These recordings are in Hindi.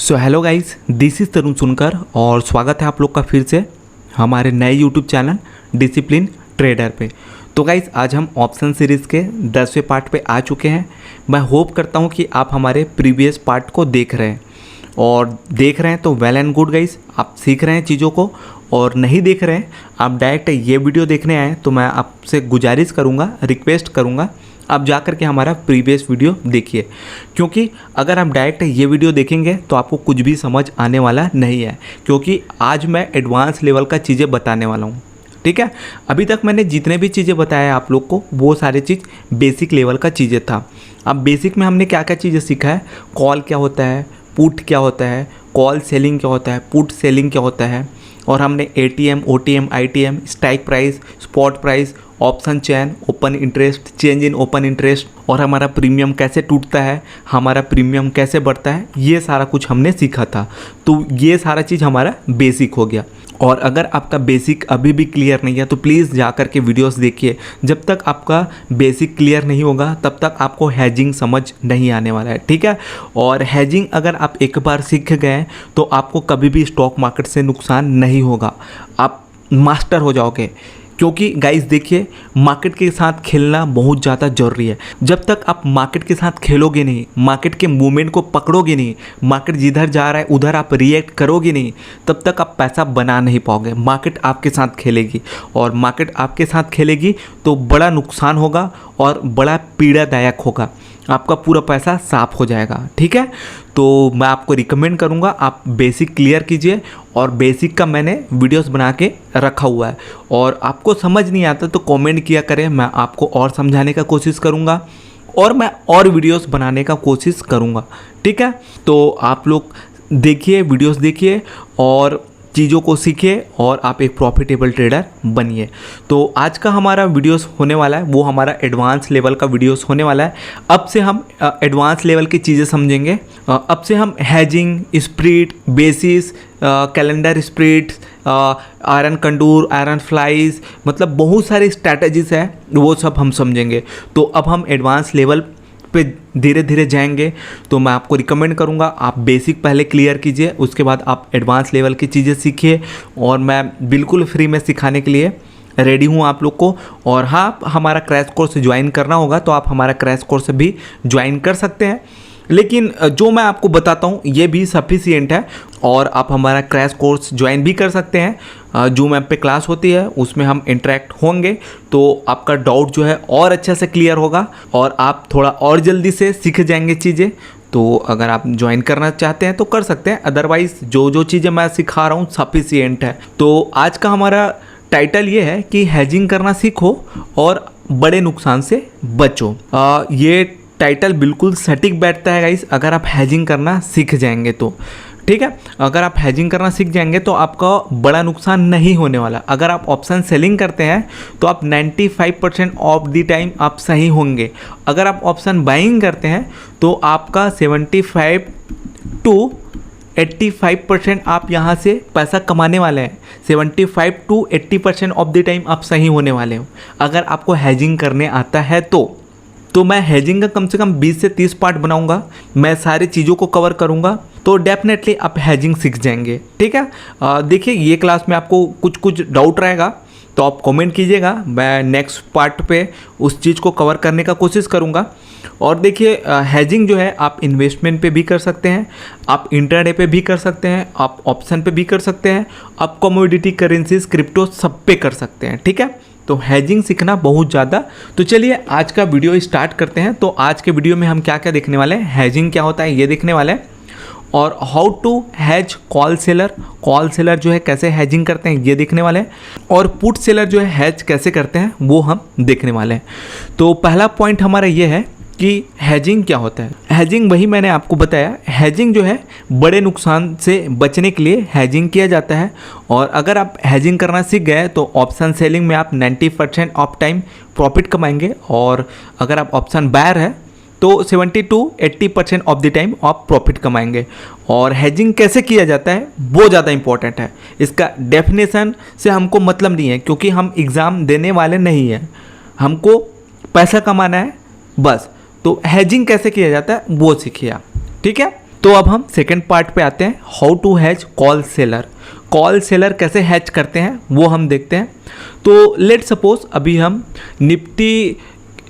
So hello guys, this is Tarun Sunkar और स्वागत है आप लोग का फिर से हमारे नए यूट्यूब चैनल डिसिप्लिन ट्रेडर पे। तो गाइस आज हम ऑप्शन सीरीज़ के 10वें पार्ट पे आ चुके हैं। मैं होप करता हूँ कि आप हमारे प्रीवियस पार्ट को देख रहे हैं और देख रहे हैं तो वेल एंड गुड गाइस, आप सीख रहे हैं चीज़ों को। और नहीं देख रहे हैं, आप डायरेक्ट ये वीडियो देखने आए तो मैं आपसे गुजारिश करूँगा, रिक्वेस्ट करूँगा आप जा कर के हमारा प्रीवियस वीडियो देखिए, क्योंकि अगर आप डायरेक्ट ये वीडियो देखेंगे तो आपको कुछ भी समझ आने वाला नहीं है, क्योंकि आज मैं एडवांस लेवल का चीज़ें बताने वाला हूँ। ठीक है, अभी तक मैंने जितने भी चीज़ें बताया आप लोग को वो सारी चीज़ बेसिक लेवल का चीज़ें था। अब बेसिक में हमने क्या क्या चीज़ें सीखा है, कॉल क्या होता है, पुट क्या होता है, कॉल सेलिंग क्या होता है, पुट सेलिंग क्या होता है, और हमने ATM, OTM, ITM, strike price, spot price, option chain, open interest, change in open interest, और हमारा प्रीमियम कैसे टूटता है, हमारा प्रीमियम कैसे बढ़ता है, ये सारा कुछ हमने सीखा था। तो ये सारा चीज़ हमारा बेसिक हो गया। और अगर आपका बेसिक अभी भी क्लियर नहीं है तो प्लीज़ जा कर के वीडियोस देखिए। जब तक आपका बेसिक क्लियर नहीं होगा तब तक आपको हैजिंग समझ नहीं आने वाला है। ठीक है, और हैजिंग अगर आप एक बार सीख गए तो आपको कभी भी स्टॉक मार्केट से नुकसान नहीं होगा, आप मास्टर हो जाओगे। क्योंकि गाइस देखिए, मार्केट के साथ खेलना बहुत ज़्यादा ज़रूरी है। जब तक आप मार्केट के साथ खेलोगे नहीं, मार्केट के मूवमेंट को पकड़ोगे नहीं, मार्केट जिधर जा रहा है उधर आप रिएक्ट करोगे नहीं, तब तक आप पैसा बना नहीं पाओगे। मार्केट आपके साथ खेलेगी और मार्केट आपके साथ खेलेगी तो बड़ा नुकसान होगा और बड़ा पीड़ादायक होगा, आपका पूरा पैसा साफ हो जाएगा। ठीक है, तो मैं आपको रिकमेंड करूंगा आप बेसिक क्लियर कीजिए, और बेसिक का मैंने वीडियोस बना के रखा हुआ है। और आपको समझ नहीं आता तो कमेंट किया करें, मैं आपको और समझाने का कोशिश करूंगा और मैं और वीडियोस बनाने का कोशिश करूंगा। ठीक है, तो आप लोग देखिए, वीडियोस देखिए और चीज़ों को सीखिए और आप एक प्रॉफिटेबल ट्रेडर बनिए। तो आज का हमारा वीडियोस होने वाला है वो हमारा एडवांस लेवल का वीडियोस होने वाला है। अब से हम एडवांस लेवल की चीज़ें समझेंगे। अब से हम hedging, spread, basis, calendar spread, iron condor, iron flies, मतलब बहुत सारी स्ट्रैटेजीज है वो सब हम समझेंगे। तो अब हम एडवांस लेवल पे धीरे धीरे जाएंगे। तो मैं आपको रिकमेंड करूंगा आप बेसिक पहले क्लियर कीजिए, उसके बाद आप एडवांस लेवल की चीज़ें सीखिए। और मैं बिल्कुल फ्री में सिखाने के लिए रेडी हूँ आप लोग को। और हाँ, हमारा क्रैश कोर्स ज्वाइन करना होगा तो आप हमारा क्रैश कोर्स भी ज्वाइन कर सकते हैं, लेकिन जो मैं आपको बताता हूँ ये भी सफिशिएंट है। और आप हमारा क्रैश कोर्स ज्वाइन भी कर सकते हैं, जूम ऐप पे क्लास होती है, उसमें हम इंटरेक्ट होंगे तो आपका डाउट जो है और अच्छे से क्लियर होगा और आप थोड़ा और जल्दी से सीख जाएंगे चीज़ें। तो अगर आप ज्वाइन करना चाहते हैं तो कर सकते हैं, अदरवाइज़ जो जो चीज़ें मैं सिखा रहा हूँ सफिशिएंट है। तो आज का हमारा टाइटल ये है कि हैजिंग करना सीखो और बड़े नुकसान से बचो। ये टाइटल बिल्कुल सटीक बैठता है गाइस, अगर आप हैजिंग करना सीख जाएंगे तो। ठीक है, अगर आप हैजिंग करना सीख जाएंगे तो आपका बड़ा नुकसान नहीं होने वाला। अगर आप ऑप्शन सेलिंग करते हैं तो आप 95% ऑफ द टाइम आप सही होंगे। अगर आप ऑप्शन बाइंग करते हैं तो आपका 75 to 85% आप यहाँ से पैसा कमाने वाले हैं। 75 to 80% ऑफ द टाइम आप सही होने वाले हो अगर आपको हैजिंग करने आता है तो मैं हैजिंग का कम से कम 20 से 30 पार्ट बनाऊंगा, मैं सारी चीज़ों को कवर करूंगा, तो डेफिनेटली आप हैजिंग सीख जाएंगे। ठीक है, देखिए ये क्लास में आपको कुछ डाउट रहेगा तो आप कमेंट कीजिएगा, मैं नेक्स्ट पार्ट पे उस चीज़ को कवर करने का कोशिश करूंगा। और देखिए हैजिंग जो है आप इन्वेस्टमेंट पे भी कर सकते हैं, आप इंट्राडे पे भी कर सकते हैं, आप ऑप्शन पे भी कर सकते हैं, आप कमोडिटी, करेंसीज, क्रिप्टो सब पे कर सकते हैं। ठीक है, तो हैजिंग सीखना बहुत ज़्यादा। तो चलिए आज का वीडियो स्टार्ट करते हैं। तो आज के वीडियो में हम क्या क्या देखने वाले हैं, हैजिंग क्या होता है ये देखने वाले हैं, और how to hedge call seller जो है कैसे हैजिंग करते हैं ये देखने वाले हैं, और पुट सेलर जो है हैज कैसे करते हैं वो हम देखने वाले हैं। तो पहला पॉइंट हमारा ये है कि हैजिंग क्या होता है। हैजिंग वही मैंने आपको बताया, हैजिंग जो है बड़े नुकसान से बचने के लिए हैजिंग किया जाता है। और अगर आप हैजिंग करना सीख गए तो ऑप्शन सेलिंग में आप 90% ऑफ टाइम प्रॉफिट कमाएंगे, और अगर आप ऑप्शन बायर है तो 70 to 80% ऑफ द टाइम आप प्रॉफिट कमाएंगे। और हैजिंग कैसे किया जाता है वो ज़्यादा इंपॉर्टेंट है, इसका डेफिनेशन से हमको मतलब नहीं है, क्योंकि हम एग्ज़ाम देने वाले नहीं हैं, हमको पैसा कमाना है बस। तो हैजिंग कैसे किया जाता है वो सीखिए आप। ठीक है, तो अब हम सेकेंड पार्ट पे आते हैं, how to hedge call seller. Call seller कैसे हैज करते हैं वो हम देखते हैं। तो लेट सपोज अभी हम निफ्टी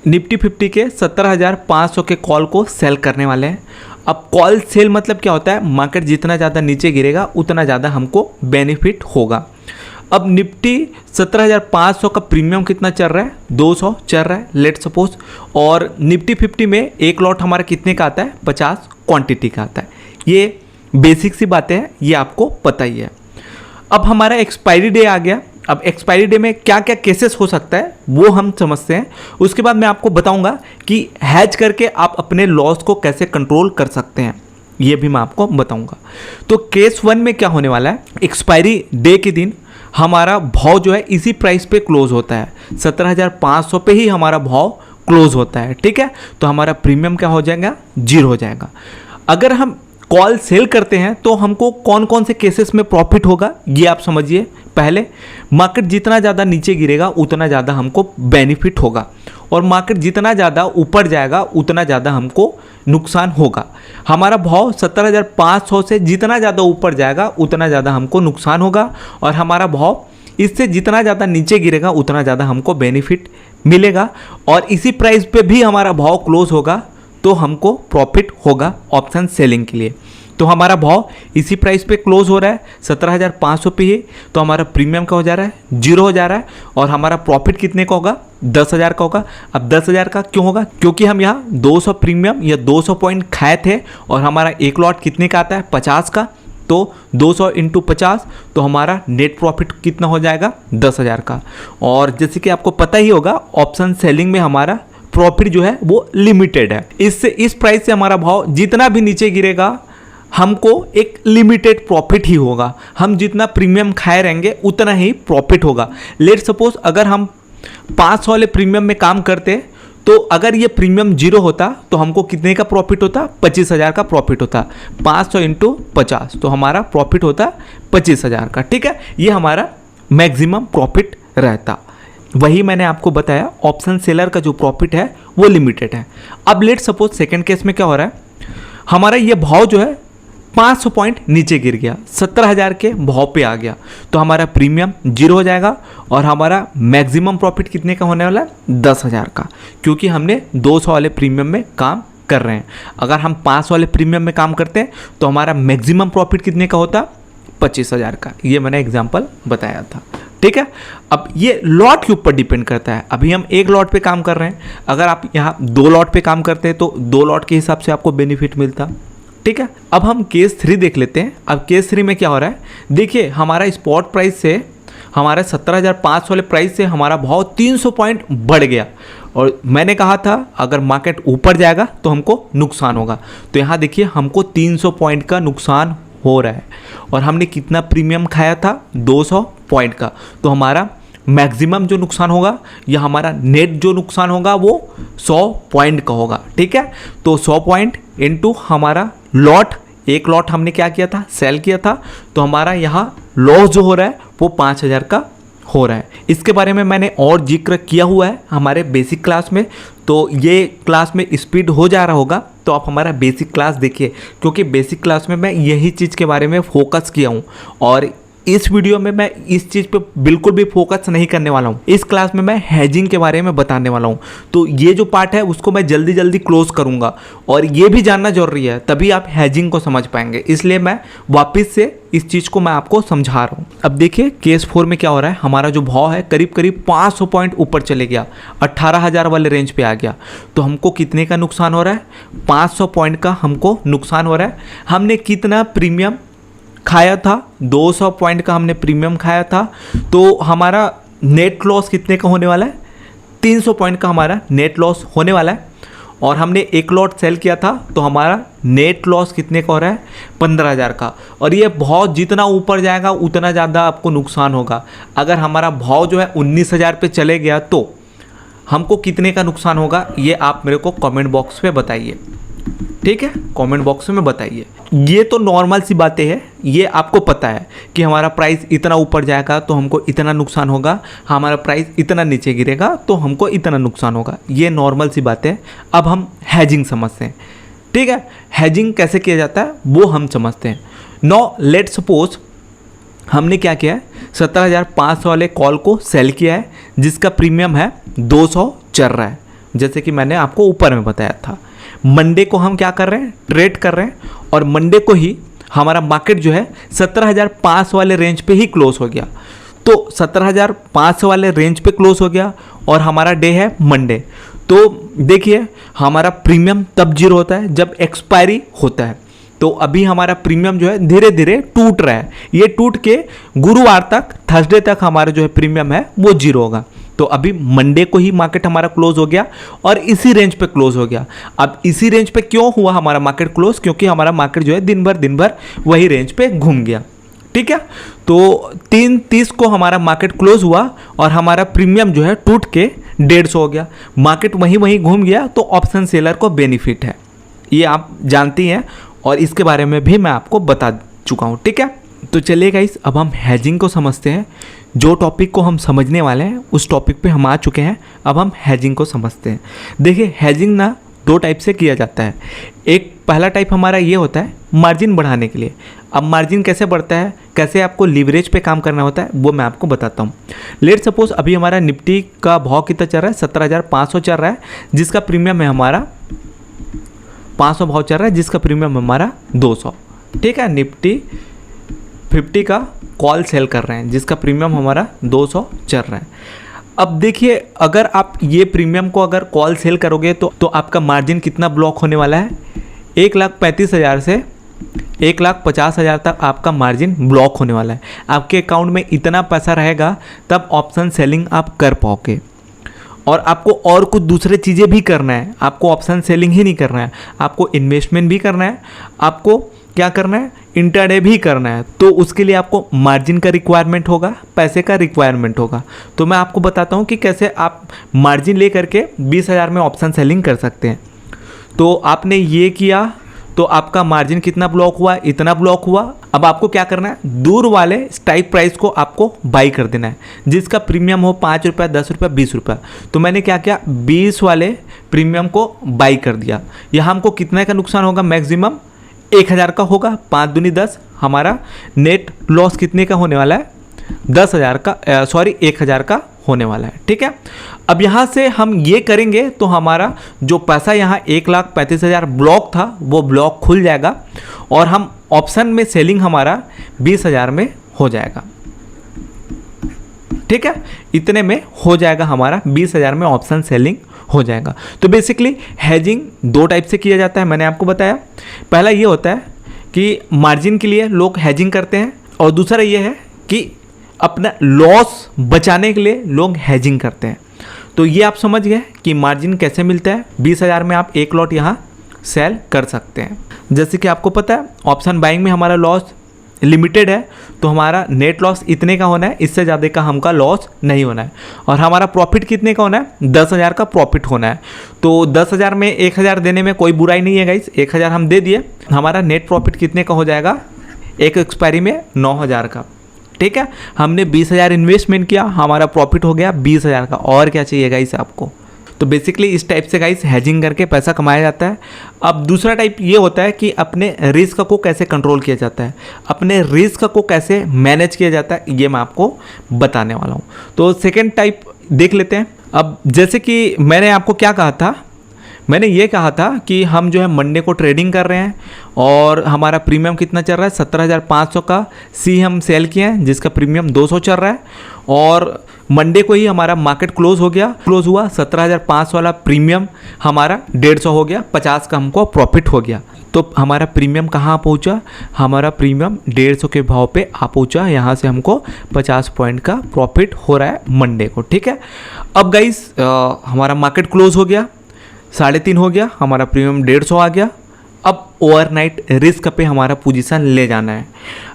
50 के 17,500 के कॉल को सेल करने वाले हैं। अब कॉल सेल मतलब क्या होता है, मार्केट जितना ज़्यादा नीचे गिरेगा उतना ज़्यादा हमको बेनिफिट होगा। अब निफ्टी 17,500 का प्रीमियम कितना चल रहा है, 200 चल रहा है लेट सपोज, और निफ्टी 50 में एक लॉट हमारा कितने का आता है, 50 क्वांटिटी का आता है। ये बेसिक सी बातें हैं, ये आपको पता ही है। अब हमारा एक्सपायरी डे आ गया। अब एक्सपायरी डे में क्या क्या केसेस हो सकता है वो हम समझते हैं। उसके बाद मैं आपको बताऊंगा कि हैज करके आप अपने लॉस को कैसे कंट्रोल कर सकते हैं, ये भी मैं आपको बताऊंगा। तो केस 1 में क्या होने वाला है, एक्सपायरी डे के दिन हमारा भाव जो है इसी प्राइस पे क्लोज होता है, 17,500 पे ही हमारा भाव क्लोज होता है, ठीक है। तो हमारा प्रीमियम क्या हो जाएगा, 0 हो जाएगा। अगर हम कॉल सेल करते हैं तो हमको कौन कौन से केसेस में प्रॉफिट होगा ये आप समझिए। पहले, मार्केट जितना ज़्यादा नीचे गिरेगा उतना ज़्यादा हमको बेनिफिट होगा, और मार्केट जितना ज़्यादा ऊपर जाएगा उतना ज़्यादा हमको नुकसान होगा। हमारा भाव 17,500 से जितना ज़्यादा ऊपर जाएगा उतना ज़्यादा हमको नुकसान होगा, और हमारा भाव इससे जितना ज़्यादा नीचे गिरेगा उतना ज़्यादा हमको बेनिफिट मिलेगा, और इसी प्राइस पे भी हमारा भाव क्लोज होगा तो हमको प्रॉफिट होगा ऑप्शन सेलिंग के लिए। तो हमारा भाव इसी प्राइस पे क्लोज हो रहा है 17,500 पे ही, तो हमारा प्रीमियम का हो जा रहा है, 0 हो जा रहा है, और हमारा प्रॉफिट कितने का होगा, 10,000 का होगा। अब 10,000 का क्यों होगा, क्योंकि हम यहाँ 200 प्रीमियम या 200 पॉइंट खाए थे, और हमारा एक लॉट कितने का आता है, 50 का। तो 200 इंटू 50, तो हमारा नेट प्रॉफिट कितना हो जाएगा, 10,000 का। और जैसे कि आपको पता ही होगा ऑप्शन सेलिंग में हमारा प्रॉफिट जो है वो लिमिटेड है। इससे इस प्राइस से हमारा भाव जितना भी नीचे गिरेगा हमको एक लिमिटेड प्रॉफिट ही होगा। हम जितना प्रीमियम खाए रहेंगे उतना ही प्रॉफिट होगा। लेट सपोज अगर हम 500 वाले प्रीमियम में काम करते तो अगर ये प्रीमियम 0 होता तो हमको कितने का प्रॉफिट होता, 25,000 का प्रॉफिट होता। 500 इंटू 50 तो हमारा प्रॉफिट होता 25,000 का, ठीक है। ये हमारा मैक्सिमम प्रॉफिट रहता। वही मैंने आपको बताया ऑप्शन सेलर का जो प्रॉफिट है वो लिमिटेड है। अब लेट सपोज सेकंड केस में क्या हो रहा है, हमारा ये भाव जो है 500 पॉइंट नीचे गिर गया, 17,000 के भाव पे आ गया, तो हमारा प्रीमियम 0 हो जाएगा, और हमारा मैक्सिमम प्रॉफिट कितने का होने वाला है, 10,000 का, क्योंकि हमने 200 वाले प्रीमियम में काम कर रहे हैं। अगर हम 500 वाले प्रीमियम में काम करते हैं तो हमारा मैक्सिमम प्रॉफिट कितने का होता, 25,000 का। ये मैंने एग्जाम्पल बताया था, ठीक है। अब ये लॉट के ऊपर डिपेंड करता है। अभी हम एक लॉट पे काम कर रहे हैं, अगर आप यहाँ 2 लॉट पे काम करते हैं तो 2 लॉट के हिसाब से आपको बेनिफिट मिलता, ठीक है। अब हम केस 3 देख लेते हैं। अब केस 3 में क्या हो रहा है, देखिए हमारा स्पॉट प्राइस से हमारा 17,500 वाले प्राइस से हमारा भाव 300 पॉइंट बढ़ गया, और मैंने कहा था अगर मार्केट ऊपर जाएगा तो हमको नुकसान होगा। तो यहाँ देखिए हमको 300 पॉइंट का नुकसान हो रहा है, और हमने कितना प्रीमियम खाया था, 200 पॉइंट का। तो हमारा मैक्सिमम जो नुकसान होगा या हमारा नेट जो नुकसान होगा वो 100 पॉइंट का होगा, ठीक है। तो 100 पॉइंट इंटू हमारा लॉट, एक लॉट हमने क्या किया था, सेल किया था, तो हमारा यहाँ लॉस जो हो रहा है वो 5,000 का हो रहा है। इसके बारे में मैंने और जिक्र किया हुआ है हमारे बेसिक क्लास में, तो ये क्लास में स्पीड हो जा रहा होगा, तो आप हमारा बेसिक क्लास देखिए, क्योंकि बेसिक क्लास में मैं यही चीज़ के बारे में फोकस किया हूँ, और इस वीडियो में मैं इस चीज़ पे बिल्कुल भी फोकस नहीं करने वाला हूँ। इस क्लास में मैं हैजिंग के बारे में बताने वाला हूँ। तो ये जो पार्ट है उसको मैं जल्दी जल्दी क्लोज करूँगा, और ये भी जानना जरूरी है, तभी आप हैजिंग को समझ पाएंगे। इसलिए मैं वापस से इस चीज़ को मैं आपको समझा रहा हूँ। अब देखिए केस 4 में क्या हो रहा है, हमारा जो भाव है करीब करीब 500 पॉइंट ऊपर चले गया, 18,000 वाले रेंज पे आ गया। तो हमको कितने का नुकसान हो रहा है, 500 पॉइंट का हमको नुकसान हो रहा है। हमने कितना प्रीमियम खाया था, 200 पॉइंट का हमने प्रीमियम खाया था, तो हमारा नेट लॉस कितने का होने वाला है, 300 पॉइंट का हमारा नेट लॉस होने वाला है। और हमने एक लॉट सेल किया था तो हमारा नेट लॉस कितने का हो रहा है, 15,000 का। और ये भाव जितना ऊपर जाएगा उतना ज़्यादा आपको नुकसान होगा। अगर हमारा भाव जो है 19,000 पे चले गया तो हमको कितने का नुकसान होगा, ये आप मेरे को कमेंट बॉक्स पे बताइए, ठीक है। कमेंट बॉक्स में बताइए। ये तो नॉर्मल सी बातें हैं, ये आपको पता है कि हमारा प्राइस इतना ऊपर जाएगा तो हमको इतना नुकसान होगा, हमारा प्राइस इतना नीचे गिरेगा तो हमको इतना नुकसान होगा। ये नॉर्मल सी बातें हैं। अब हम हैजिंग समझते हैं। ठीक है, हेजिंग कैसे किया जाता है वो हम समझते हैं। नो लेट सपोज हमने क्या किया है, 17,500 वाले कॉल को सेल किया है जिसका प्रीमियम है 200 चल रहा है, जैसे कि मैंने आपको ऊपर में बताया था। मंडे को हम क्या कर रहे हैं, ट्रेड कर रहे हैं, और मंडे को ही हमारा मार्केट जो है 17,500 वाले रेंज पे ही क्लोज हो गया। तो 17,500 वाले रेंज पे क्लोज हो गया और हमारा डे है मंडे। तो देखिए हमारा प्रीमियम तब जीरो होता है जब एक्सपायरी होता है। तो अभी हमारा प्रीमियम जो है धीरे धीरे टूट रहा है, ये टूट के गुरुवार तक, थर्सडे तक हमारा जो है प्रीमियम है वो जीरो होगा। तो अभी मंडे को ही मार्केट हमारा क्लोज हो गया और इसी रेंज पे क्लोज हो गया। अब इसी रेंज पे क्यों हुआ हमारा मार्केट क्लोज, क्योंकि हमारा मार्केट जो है दिन भर वही रेंज पे घूम गया। ठीक है, तो 3:30 को हमारा मार्केट क्लोज हुआ और हमारा प्रीमियम जो है टूट के 150 हो गया, मार्केट वहीं घूम गया। तो ऑप्शन सेलर को बेनिफिट है, ये आप जानती हैं और इसके बारे में भी मैं आपको बता चुका हूँ। ठीक है, तो चलिए गाइस अब हम हेजिंग को समझते हैं। जो टॉपिक को हम समझने वाले हैं उस टॉपिक पे हम आ चुके हैं, अब हम हेजिंग को समझते हैं। देखिए हेजिंग ना 2 टाइप से किया जाता है। एक पहला टाइप हमारा ये होता है मार्जिन बढ़ाने के लिए। अब मार्जिन कैसे बढ़ता है, कैसे आपको लीवरेज पे काम करना होता है वो मैं आपको बताता हूँ। लेट सपोज अभी हमारा निफ्टी का भाव कितना चल रहा है, 17,500 चल रहा है, जिसका प्रीमियम है हमारा 500 भाव चल रहा है, जिसका प्रीमियम हमारा 200। ठीक है, निफ्टी 50 का कॉल सेल कर रहे हैं जिसका प्रीमियम हमारा 200 चल रहा है। अब देखिए अगर आप ये प्रीमियम को अगर कॉल सेल करोगे तो आपका मार्जिन कितना ब्लॉक होने वाला है, 1,35,000 से 1,50,000 तक आपका मार्जिन ब्लॉक होने वाला है। आपके अकाउंट में इतना पैसा रहेगा तब ऑप्शन सेलिंग आप कर पाओगे। और आपको और कुछ दूसरे चीज़ें भी करना है, आपको ऑप्शन सेलिंग ही नहीं करना है, आपको इन्वेस्टमेंट भी करना है, आपको क्या करना है, इंटरडे भी करना है। तो उसके लिए आपको मार्जिन का रिक्वायरमेंट होगा, पैसे का रिक्वायरमेंट होगा। तो मैं आपको बताता हूँ कि कैसे आप मार्जिन ले करके 20,000 में ऑप्शन सेलिंग कर सकते हैं। तो आपने ये किया तो आपका मार्जिन कितना ब्लॉक हुआ, इतना ब्लॉक हुआ। अब आपको क्या करना है, दूर वाले स्ट्राइक प्राइस को आपको बाई कर देना है जिसका प्रीमियम हो 5 रुपये, 10 रुपये, 20 रुपये। तो मैंने क्या किया, 20 वाले प्रीमियम को बाई कर दिया। यहाँ हमको कितने का नुकसान होगा, मैक्सिमम 1,000 का होगा, 5 दूनी 10, हमारा नेट लॉस कितने का होने वाला है, 10,000 का 1,000 का होने वाला है। ठीक है, अब यहाँ से हम ये करेंगे तो हमारा जो पैसा यहाँ 1,35,000 ब्लॉक था वो ब्लॉक खुल जाएगा और हम ऑप्शन में सेलिंग हमारा 20,000 में हो जाएगा। ठीक है, इतने में हो जाएगा हमारा 20,000 में ऑप्शन सेलिंग हो जाएगा। तो बेसिकली हेजिंग 2 टाइप से किया जाता है, मैंने आपको बताया। पहला ये होता है कि मार्जिन के लिए लोग हेजिंग करते हैं और दूसरा ये है कि अपना लॉस बचाने के लिए लोग हेजिंग करते हैं। तो ये आप समझ गए कि मार्जिन कैसे मिलता है। 20,000 में आप एक लॉट यहाँ सेल कर सकते हैं। जैसे कि आपको पता है ऑप्शन बाइंग में हमारा लॉस लिमिटेड है, तो हमारा नेट लॉस इतने का होना है, इससे ज़्यादा का हमका लॉस नहीं होना है। और हमारा प्रॉफिट कितने का होना है, 10,000 का प्रॉफिट होना है। तो 10,000 में 1,000 देने में कोई बुराई नहीं है गाइस, 1,000 हम दे दिए। हमारा नेट प्रॉफिट कितने का हो जाएगा, एक एक्सपायरी में 9,000 का। ठीक है, हमने 20,000 इन्वेस्टमेंट किया, हमारा प्रॉफिट हो गया 20,000 का। और क्या चाहिए गाइस आपको। तो बेसिकली इस टाइप से गाइस हेजिंग करके पैसा कमाया जाता है। अब दूसरा टाइप ये होता है कि अपने रिस्क को कैसे कंट्रोल किया जाता है, अपने रिस्क को कैसे मैनेज किया जाता है, ये मैं आपको बताने वाला हूँ। तो सेकेंड टाइप देख लेते हैं। अब जैसे कि मैंने आपको क्या कहा था, मैंने ये कहा था कि हम जो है मंडे को ट्रेडिंग कर रहे हैं और हमारा प्रीमियम कितना चल रहा है, 17,500 का सी हम सेल किए हैं जिसका प्रीमियम 200 चल रहा है। और मंडे को ही हमारा मार्केट क्लोज हो गया, क्लोज हुआ 17,500 वाला प्रीमियम हमारा 150 हो गया, 50 का हमको प्रॉफिट हो गया। तो हमारा प्रीमियम कहाँ पहुँचा, हमारा प्रीमियम 150 के भाव पे आ पहुँचा। यहाँ से हमको 50 पॉइंट का प्रॉफिट हो रहा है मंडे को। ठीक है, अब गाइस हमारा मार्केट क्लोज हो गया, 3.5 हो गया, हमारा प्रीमियम 150 आ गया। अब ओवरनाइट रिस्क पे हमारा पोजीशन ले जाना है।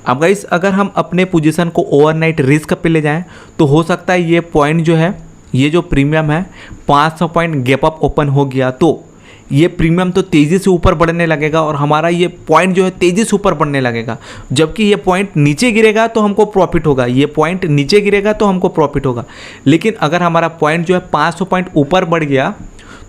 अब गाइस अगर हम अपने पोजीशन को ओवरनाइट रिस्क पे ले जाएं तो हो सकता है ये पॉइंट जो है, ये जो प्रीमियम है 500 पॉइंट गैप अप ओपन हो गया तो ये प्रीमियम तो तेज़ी से ऊपर बढ़ने लगेगा और हमारा ये पॉइंट जो है तेज़ी से ऊपर बढ़ने लगेगा। जबकि ये पॉइंट नीचे गिरेगा तो हमको प्रॉफिट होगा, ये पॉइंट नीचे गिरेगा तो हमको प्रॉफिट होगा। लेकिन अगर हमारा पॉइंट जो है 500 पॉइंट ऊपर बढ़ गया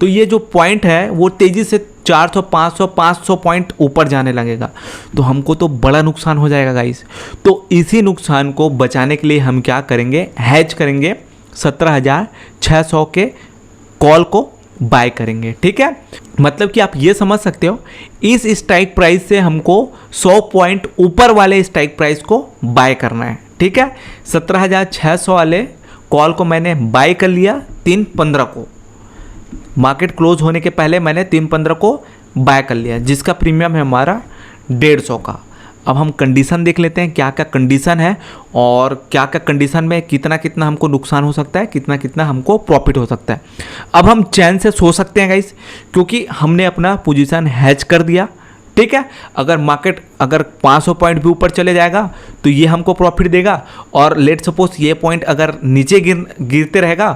तो ये जो पॉइंट है वो तेज़ी से 400 500 पॉइंट ऊपर जाने लगेगा, तो हमको तो बड़ा नुकसान हो जाएगा गाइस। तो इसी नुकसान को बचाने के लिए हम क्या करेंगे, हैज करेंगे 17,600 के कॉल को बाय करेंगे। ठीक है, मतलब कि आप ये समझ सकते हो इस स्ट्राइक प्राइस से हमको 100 पॉइंट ऊपर वाले स्ट्राइक प्राइस को बाय करना है। ठीक है, 17,600 वाले कॉल को मैंने बाय कर लिया 3:15 को, मार्केट क्लोज होने के पहले मैंने 3:15 को बाय कर लिया, जिसका प्रीमियम है हमारा 150 का। अब हम कंडीशन देख लेते हैं क्या क्या कंडीशन है और क्या क्या कंडीशन में कितना कितना हमको नुकसान हो सकता है, कितना कितना हमको प्रॉफिट हो सकता है। अब हम चैन से सो सकते हैं गाइस, क्योंकि हमने अपना पोजीशन हैज कर दिया। ठीक है, अगर मार्केट अगर 500 पॉइंट भी ऊपर चले जाएगा तो ये हमको प्रॉफिट देगा, और लेट सपोज ये पॉइंट अगर नीचे गिरते रहेगा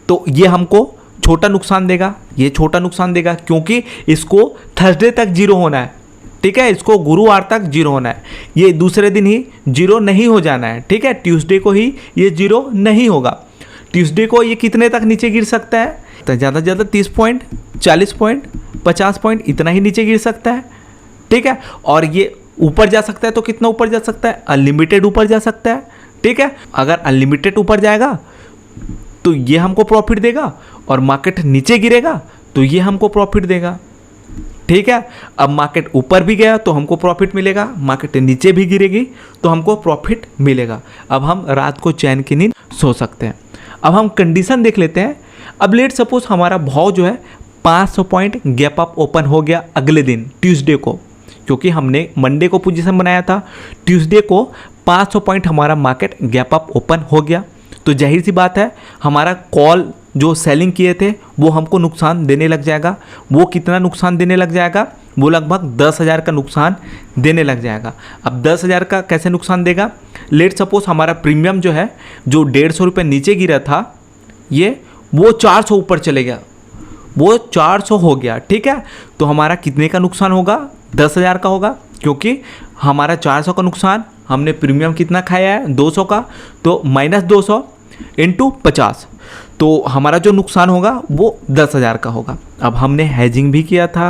तो ये हमको छोटा नुकसान देगा, ये छोटा नुकसान देगा, क्योंकि इसको थर्सडे तक जीरो होना है। ठीक है, इसको गुरुवार तक जीरो होना है, ये दूसरे दिन ही जीरो नहीं हो जाना है। ठीक है, ट्यूसडे को ही ये जीरो नहीं होगा। ट्यूसडे को ये कितने तक नीचे गिर सकता है, तो ज़्यादा से ज़्यादा 30 पॉइंट, 40 पॉइंट, 50 पॉइंट इतना ही नीचे गिर सकता है। ठीक है, और ये ऊपर जा सकता है तो कितना ऊपर जा सकता है, अनलिमिटेड ऊपर जा सकता है। ठीक है, अगर अनलिमिटेड ऊपर जाएगा तो ये हमको प्रॉफिट देगा, और मार्केट नीचे गिरेगा तो ये हमको प्रॉफिट देगा। ठीक है, अब मार्केट ऊपर भी गया तो हमको प्रॉफिट मिलेगा, मार्केट नीचे भी गिरेगी तो हमको प्रॉफिट मिलेगा। अब हम रात को चैन की नींद सो सकते हैं। अब हम कंडीशन देख लेते हैं। अब लेट सपोज हमारा भाव जो है 500 पॉइंट गैप अप ओपन हो गया अगले दिन ट्यूसडे को, क्योंकि हमने मंडे को पोजीशन बनाया था, ट्यूसडे को 500 पॉइंट हमारा मार्केट गैप अप ओपन हो गया, तो जाहिर सी बात है हमारा कॉल जो सेलिंग किए थे वो हमको नुकसान देने लग जाएगा। वो कितना नुकसान देने लग जाएगा, वो लगभग 10,000 का नुकसान देने लग जाएगा। अब 10,000 का कैसे नुकसान देगा, लेट सपोज हमारा प्रीमियम जो है जो 150 रुपये नीचे गिरा था, ये वो 400 ऊपर चले गया, वो 400 हो गया। ठीक है, तो हमारा कितने का नुकसान होगा, 10,000 का होगा, क्योंकि हमारा 400 का नुकसान, हमने प्रीमियम कितना खाया है 200 का, तो -200 इंटू 50, तो हमारा जो नुकसान होगा वो 10,000 का होगा। अब हमने हैजिंग भी किया था।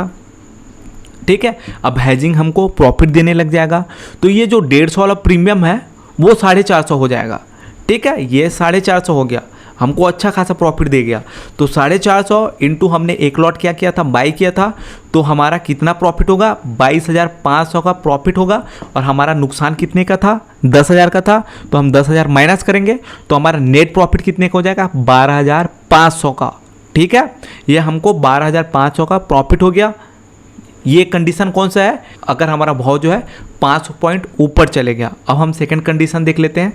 ठीक है, अब हैजिंग हमको प्रॉफिट देने लग जाएगा, तो ये जो 150 वाला प्रीमियम है वो 450 हो जाएगा। ठीक है, ये 450 हो गया, हमको अच्छा खासा प्रॉफिट दे गया। तो 450 इंटू हमने एक लॉट क्या किया था, बाई किया था, तो हमारा कितना प्रॉफिट होगा, 22,500 का प्रॉफिट होगा। और हमारा नुकसान कितने का था, 10,000 का था, तो हम 10,000 माइनस करेंगे तो हमारा नेट प्रॉफिट कितने का हो जाएगा, 12,500 का। ठीक है, ये हमको 12,500 का प्रॉफिट हो गया। ये कंडीशन कौन सा है, अगर हमारा भाव जो है 500 पॉइंट ऊपर चले गया। अब हम सेकंड कंडीशन देख लेते हैं।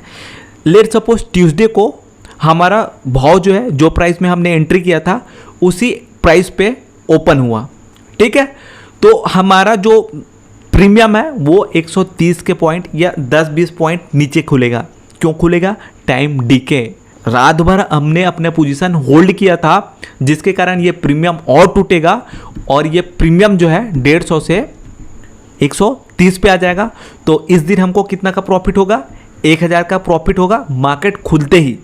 लेट सपोज ट्यूसडे को हमारा भाव जो है, जो प्राइस में हमने एंट्री किया था उसी प्राइस पे ओपन हुआ। ठीक है, तो हमारा जो प्रीमियम है वो 130 के पॉइंट या 10-20 पॉइंट नीचे खुलेगा। क्यों खुलेगा, टाइम डीके, रात भर हमने अपने पोजीशन होल्ड किया था, जिसके कारण ये प्रीमियम और टूटेगा, और ये प्रीमियम जो है 150 से 130 पे आ जाएगा। तो इस दिन हमको कितना का प्रॉफिट होगा, 1,000 का प्रॉफिट होगा मार्केट खुलते ही,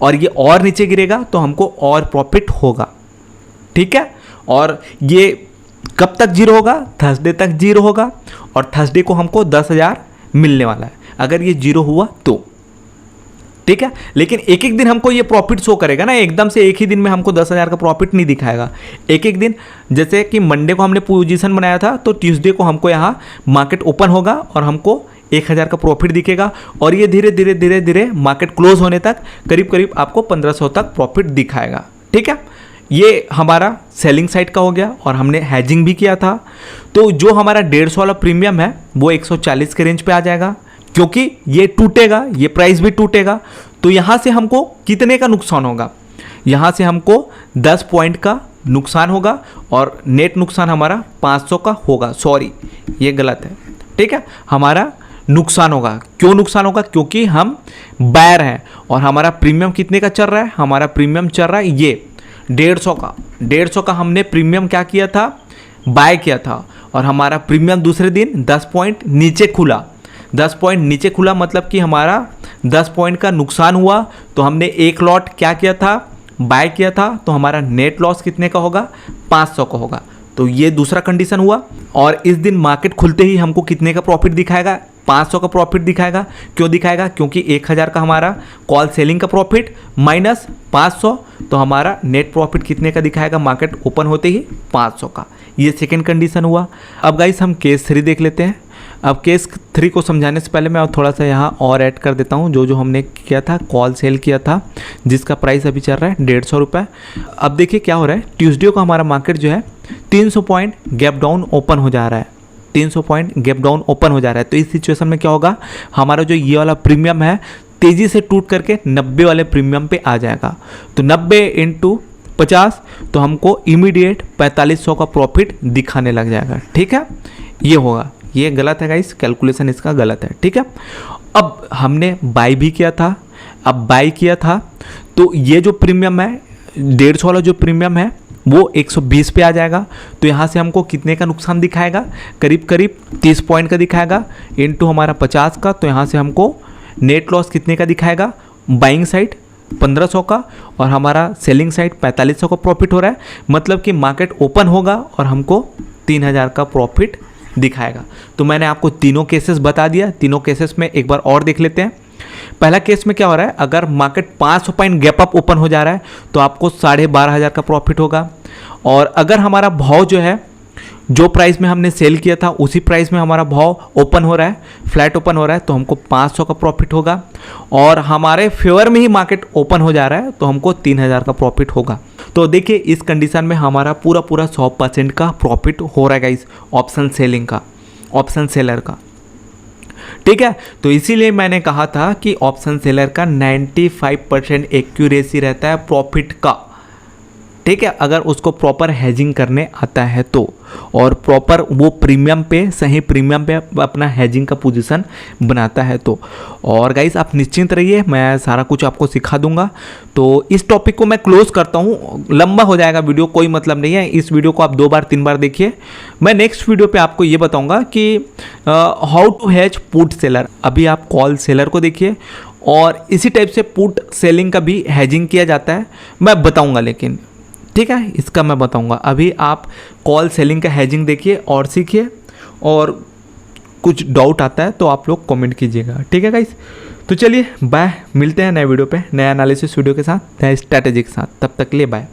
और ये और नीचे गिरेगा तो हमको और प्रॉफिट होगा। ठीक है, और ये कब तक जीरो होगा, थर्सडे तक जीरो होगा, और थर्सडे को हमको 10,000 मिलने वाला है अगर ये जीरो हुआ तो। ठीक है, लेकिन एक एक दिन हमको ये प्रॉफिट शो करेगा ना, एकदम से एक ही दिन में हमको 10,000 का प्रॉफिट नहीं दिखाएगा। एक एक दिन, जैसे कि मंडे को हमने पोजीशन बनाया था तो ट्यूसडे को हमको यहाँ मार्केट ओपन होगा और हमको 1,000 का प्रॉफिट दिखेगा, और ये धीरे धीरे धीरे धीरे मार्केट क्लोज होने तक करीब करीब आपको 1,500 तक प्रॉफिट दिखाएगा। ठीक है, ये हमारा सेलिंग साइड का हो गया, और हमने हैजिंग भी किया था। तो जो हमारा 150 वाला प्रीमियम है वो 140 के रेंज पे आ जाएगा, क्योंकि ये टूटेगा, ये प्राइस भी टूटेगा। तो यहाँ से हमको कितने का नुकसान होगा, यहाँ से हमको 10 पॉइंट का नुकसान होगा, और नेट नुकसान हमारा 500 का होगा। सॉरी, ये गलत है। ठीक है, हमारा नुकसान होगा। क्यों नुकसान होगा, क्योंकि हम बायर हैं, और हमारा प्रीमियम कितने का चल रहा है, हमारा प्रीमियम चल रहा है ये 150 का। 150 का हमने प्रीमियम क्या किया था, बाय किया था, और हमारा प्रीमियम दूसरे दिन 10 पॉइंट नीचे खुला। 10 पॉइंट नीचे खुला मतलब कि हमारा 10 पॉइंट का नुकसान हुआ, तो हमने एक लॉट क्या किया था, बाय किया था, तो हमारा नेट लॉस कितने का होगा, 500 का होगा। तो ये दूसरा कंडीशन हुआ। और इस दिन मार्केट खुलते ही हमको कितने का प्रॉफिट दिखाएगा? 500 का प्रॉफिट दिखाएगा। क्यों दिखाएगा? क्योंकि 1000 का हमारा कॉल सेलिंग का प्रॉफिट माइनस 500, तो हमारा नेट प्रॉफिट कितने का दिखाएगा मार्केट ओपन होते ही? 500 का। ये सेकंड कंडीशन हुआ। अब गाइस हम केस 3 देख लेते हैं। अब केस 3 को समझाने से पहले मैं थोड़ा सा यहाँ और ऐड कर देता हूँ। जो हमने किया था, कॉल सेल किया था, जिसका प्राइस अभी चल रहा है 150 रुपये। अब देखिए क्या हो रहा है, ट्यूसडे को हमारा मार्केट जो है 300 पॉइंट गैप डाउन ओपन हो जा रहा है। 300 पॉइंट गैप डाउन ओपन हो जा रहा है। तो इस सिचुएशन में क्या होगा, हमारा जो ये वाला प्रीमियम है तेज़ी से टूट करके 90 वाले प्रीमियम पे आ जाएगा। तो 90 × 50, तो हमको इमीडिएट 4500 का प्रॉफिट दिखाने लग जाएगा। ठीक है, ये होगा। ये गलत है गाइस, कैलकुलेशन इसका गलत है। ठीक है, अब हमने बाई भी किया था। अब बाई किया था तो ये जो प्रीमियम है 150 वाला जो प्रीमियम है वो 120 पे आ जाएगा। तो यहाँ से हमको कितने का नुकसान दिखाएगा? करीब करीब 30 पॉइंट का दिखाएगा इनटू हमारा 50 का। तो यहाँ से हमको नेट लॉस कितने का दिखाएगा? बाइंग साइड 1500 का और हमारा सेलिंग साइड 4500 का प्रॉफिट हो रहा है। मतलब कि मार्केट ओपन होगा और हमको 3000 का प्रॉफिट दिखाएगा। तो मैंने आपको तीनों केसेस बता दिया। तीनों केसेस में एक बार और देख लेते हैं। पहला केस में क्या हो रहा है, अगर market 500 point gap up open हो जा रहा है तो आपको 12,500 का प्रॉफिट होगा। और अगर हमारा भाव जो है, जो प्राइस में हमने सेल किया था उसी प्राइस में हमारा भाव ओपन हो रहा है, फ्लैट ओपन हो रहा है, तो हमको 500 का प्रॉफिट होगा। और हमारे फेवर में ही मार्केट ओपन हो जा रहा है तो हमको 3000 का प्रॉफिट होगा। तो देखिए इस कंडीशन में हमारा पूरा 100% का प्रॉफिट हो रहा है गाइस, ऑप्शन सेलिंग का, ऑप्शन सेलर का। ठीक है, तो इसीलिए मैंने कहा था कि ऑप्शन सेलर का 95% एक्यूरेसी रहता है प्रॉफिट का। ठीक है, अगर उसको प्रॉपर हेजिंग करने आता है तो, और प्रॉपर वो प्रीमियम पे, सही प्रीमियम पे अपना हेजिंग का पोजीशन बनाता है तो। और गाइस आप निश्चिंत रहिए, मैं सारा कुछ आपको सिखा दूंगा। तो इस टॉपिक को मैं क्लोज करता हूँ, लंबा हो जाएगा वीडियो, कोई मतलब नहीं है। इस वीडियो को आप 2 बार 3 बार देखिए। मैं नेक्स्ट वीडियो पे आपको ये बताऊँगा कि how to hedge put seller. अभी आप कॉल सेलर को देखिए और इसी टाइप से पुट सेलिंग का भी हेजिंग किया जाता है, मैं बताऊँगा। लेकिन ठीक है, इसका मैं बताऊंगा। अभी आप कॉल सेलिंग का हेजिंग देखिए और सीखिए, और कुछ डाउट आता है तो आप लोग कमेंट कीजिएगा। ठीक है गाइस, तो चलिए बाय, मिलते हैं नए वीडियो पे, नया एनालिसिस वीडियो के साथ, नए स्ट्रैटेजी के साथ। तब तक के लिए बाय।